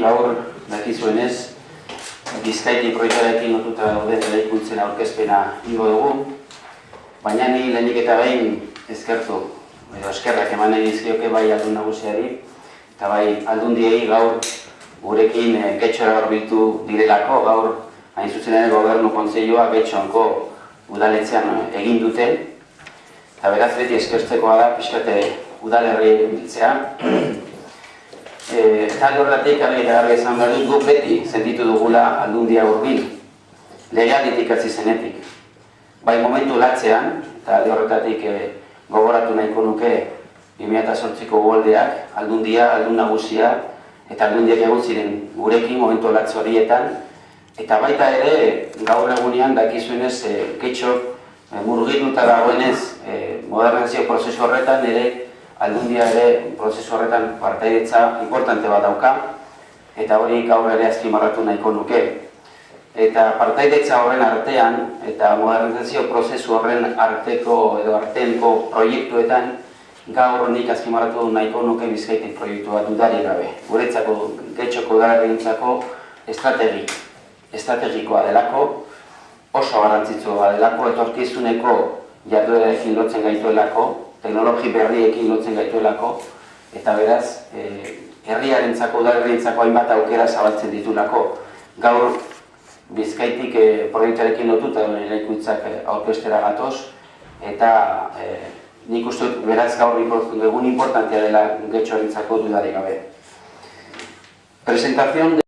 gaur dakizuenez Bizkaiti proiektuarekin lotuta dauden eraikuntzen aurkezpena ingo dugu, baina ni lehenik eta behin eskerrak eman nahi dizkioke bai aldun nagusiari eta bai aldundiei gaur gurekin Getxora hurbildu direlako. Gaur hain zuzen ere Gobernu Kontseilua Getxonko udaletxean egin dute, eta beraz beti eskertzekoa da pixkate udalerri biltzea. Eta horretik argi eta garbi esan behar dut, guk beti sentitu dugula aldundia hurbil, legalitik hasi zenetik. Bai momentu latzean, eta horretatik gogoratu nahiko nuke 2008ko uholdeak, aldundia, aldun nagusia, eta aldundiak egon ziren gurekin momentu latze horietan, eta baita ere gaur egunean dakizuenez Getxo murgilduta dagoenez modernizazio prozesu horretan ere aldundia ere prozesu horretan partaidetza importante bat dauka, eta hori gaur ere azpimarratu nahiko nuke. Eta partaidetza horren artean eta modernizazio prozesu horren arteko proiektuetan gaur nik azpimarratu nahiko nuke Bizkaitik proiektua dudarik gabe. Guretzako Getxoko udalerrientzako estrategikoa delako, oso garrantzitsua delako, etorkizuneko jarduerarekin lotzen gaituelako, teknologi berriekin lotzen gaituelako, eta beraz, herriarentzako, udalerrientzako hainbat aukera zabaltzen ditulako. Gaur Bizkaitik proiektuarekin lotuta eraikuntzak aurkeztera gatoz, eta nik uste dut beraz gaur egun importantea dela Getxorentzako dudarik gabe. Presentación